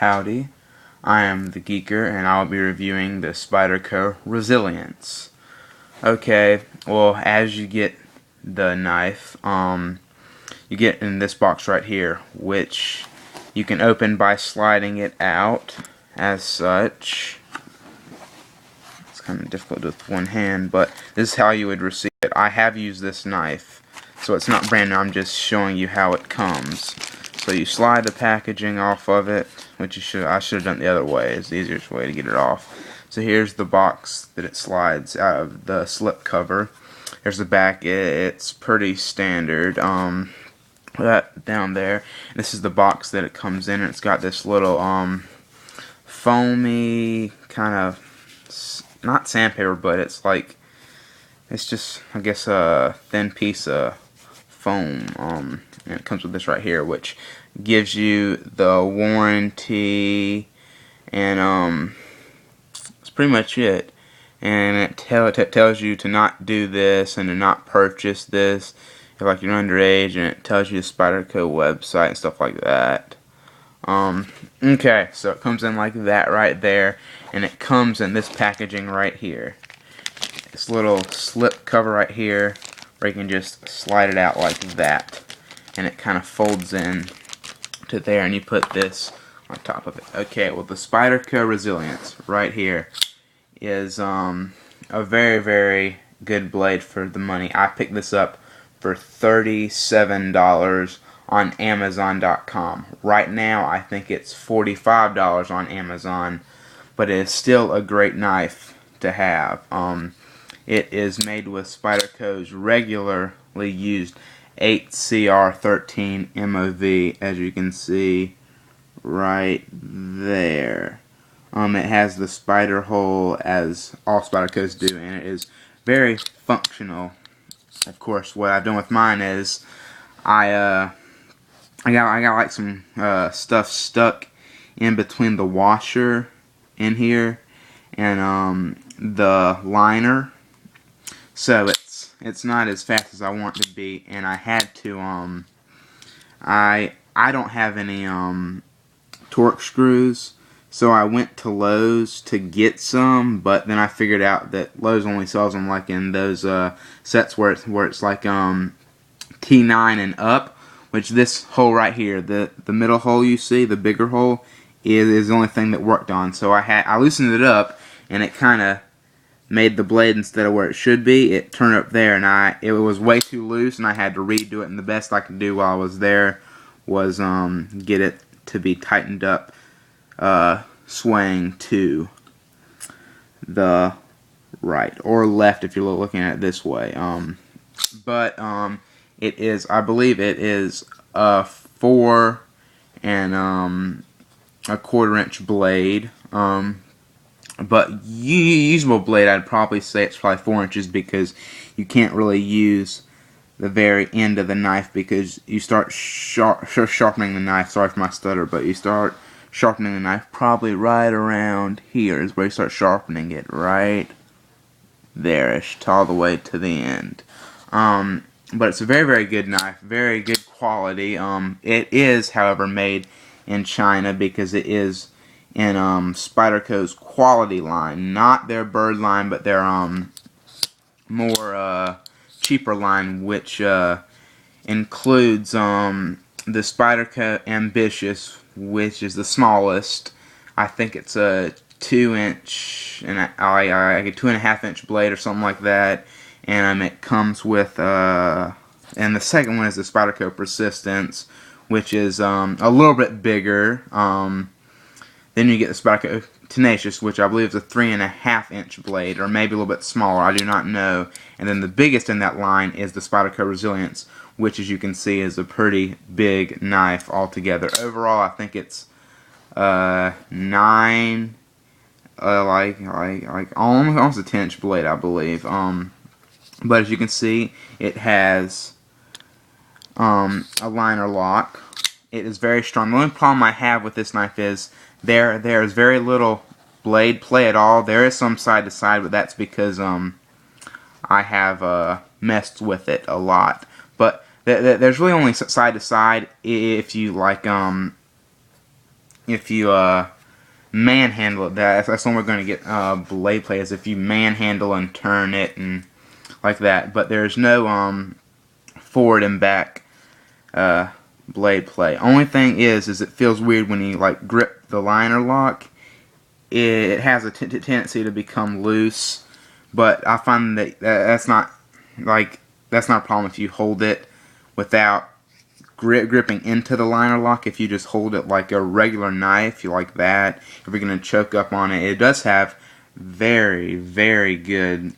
Howdy, I am the Geeker and I'll be reviewing the Spyderco Resilience. Okay, well, as you get the knife, you get in this box right here, which you can open by sliding it out as such. It's kind of difficult with one hand, but this is how you would receive it. I have used this knife, so it's not brand new, I'm just showing you how it comes. So you slide the packaging off of it, which I should have done it the other way. It's the easiest way to get it off. So here's the box that it slides out of the slip cover. There's the back. It's pretty standard. That down there. This is the box that it comes in, and it's got this little foamy kind of, not sandpaper, but it's like, it's just, I guess, a thin piece of foam. And it comes with this right here, which gives you the warranty, and that's pretty much it. And it tells you to not do this and to not purchase this if like you're underage, and it tells you the Spyderco website and stuff like that. Okay, so it comes in like that right there, and it comes in this packaging right here. This little slip cover right here, where you can just slide it out like that, and it kind of folds in to there, and you put this on top of it. Okay, well, the Spyderco Resilience right here is a very, very good blade for the money. I picked this up for $37 on Amazon.com. Right now, I think it's $45 on Amazon, but it is still a great knife to have. It is made with Spyderco's regularly used 8CR13 MOV, as you can see right there. It has the spider hole, as all Spydercos do, and it is very functional. Of course, what I've done with mine is I got like some stuff stuck in between the washer in here and the liner, so it's not as fast as I want it to be, and I had to I don't have any torque screws, so I went to Lowe's to get some, but then I figured out that Lowe's only sells them like in those sets where it's like T9 and up, which this hole right here, the middle hole you see, the bigger hole, is the only thing that worked on. So I loosened it up, and it kind of made the blade, instead of where it should be, it turned up there, and it was way too loose, and I had to redo it, and the best I could do while I was there was get it to be tightened up, swaying to the right or left if you're looking at it this way. But it is, I believe it is a 4 1/4 inch blade. But usable blade, I'd probably say it's probably 4 inches, because you can't really use the very end of the knife, because you start sharpening the knife. Sorry for my stutter, but you start sharpening the knife probably right around here is where you start sharpening it, right there-ish, all the way to the end. But it's a very, very good knife, very good quality. It is, however, made in China, because it is in Spyderco's quality line, not their bird line, but their more cheaper line, which includes the Spyderco Ambitious, which is the smallest. I think it's a 2-inch and a 2.5 inch blade or something like that, and it comes with and the second one is the Spyderco Persistence, which is a little bit bigger. Then you get the Spyderco Tenacious, which I believe is a 3.5 inch blade, or maybe a little bit smaller, I do not know. And then the biggest in that line is the Spyderco Resilience, which, as you can see, is a pretty big knife altogether. Overall, I think it's 9, like almost a 10 inch blade, I believe. But as you can see, it has a liner lock. It is very strong. The only problem I have with this knife is there is very little blade play at all. There is some side to side, but that's because I have messed with it a lot. But there's really only side to side if you like if you manhandle it. That's when we're going to get blade play, is if you manhandle and turn it and like that. But there's no forward and back blade play. Only thing is it feels weird when you like grip the liner lock. It has a tendency to become loose, but I find that that's not a problem if you hold it without gripping into the liner lock. If you just hold it like a regular knife, you like that. If you're gonna choke up on it, it does have very, very good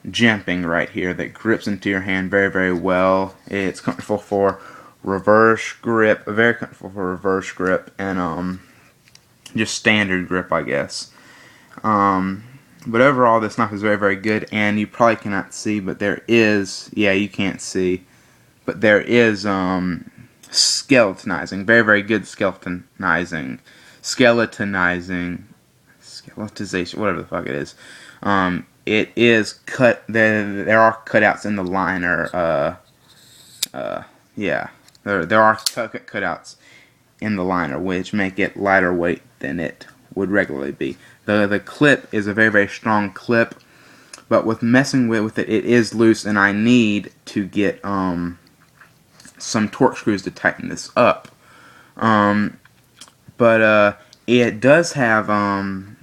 jimping right here that grips into your hand very, very well. It's comfortable for reverse grip, very comfortable for reverse grip, and just standard grip, I guess. But overall, this knife is very, very good, and you probably cannot see, but there is, yeah, you can't see, but there is skeletonizing, very, very good skeletonization, whatever the fuck it is. It is cut. There are cutouts in the liner. Yeah, there are cutouts in the liner, which make it lighter weight than it would regularly be. The clip is a very, very strong clip, but with messing with it, it is loose, and I need to get some torque screws to tighten this up. But it does have an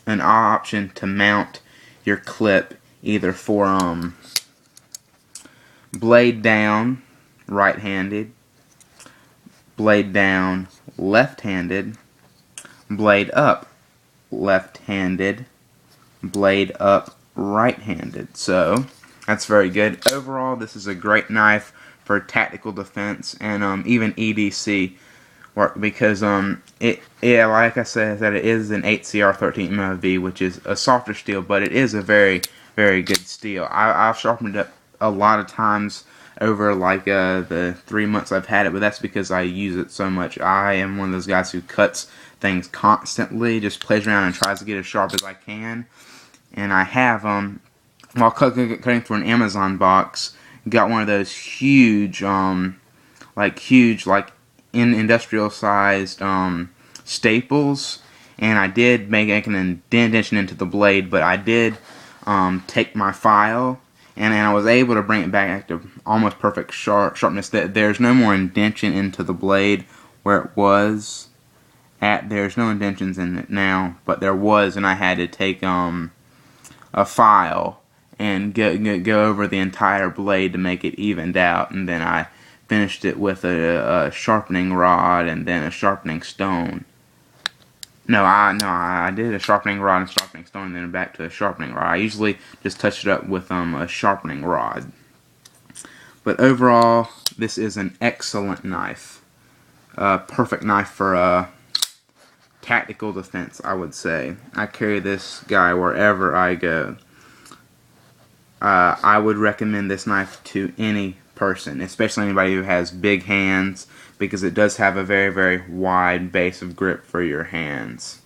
option to mount your clip either for blade down right-handed, blade down left-handed, blade up left-handed, blade up right-handed. So that's very good. Overall, this is a great knife for tactical defense and even EDC work, because like I said, it is an 8CR13 MOV, which is a softer steel, but it is a very, very good steel. I've sharpened it up a lot of times over like the 3 months I've had it, but that's because I use it so much. I am one of those guys who cuts things constantly, just plays around and tries to get as sharp as I can. And I have while cutting through an Amazon box, got one of those huge industrial sized staples, and I did make an indentation into the blade, but I did take my file and I was able to bring it back to almost perfect sharpness. That there's no more indentation into the blade where it was at. There's no indentions in it now, but there was, and I had to take a file and go over the entire blade to make it evened out, and then I finished it with a sharpening rod and then a sharpening stone. No, I did a sharpening rod and sharpening stone, and then back to a sharpening rod. I usually just touch it up with a sharpening rod. But overall, this is an excellent knife. Perfect knife for tactical defense, I would say. I carry this guy wherever I go. I would recommend this knife to any person, especially anybody who has big hands, because it does have a very, very wide base of grip for your hands.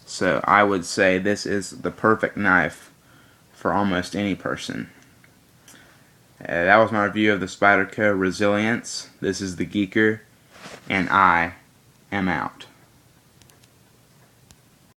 So I would say this is the perfect knife for almost any person. That was my review of the Spyderco Resilience. This is the Geeker, and I am out.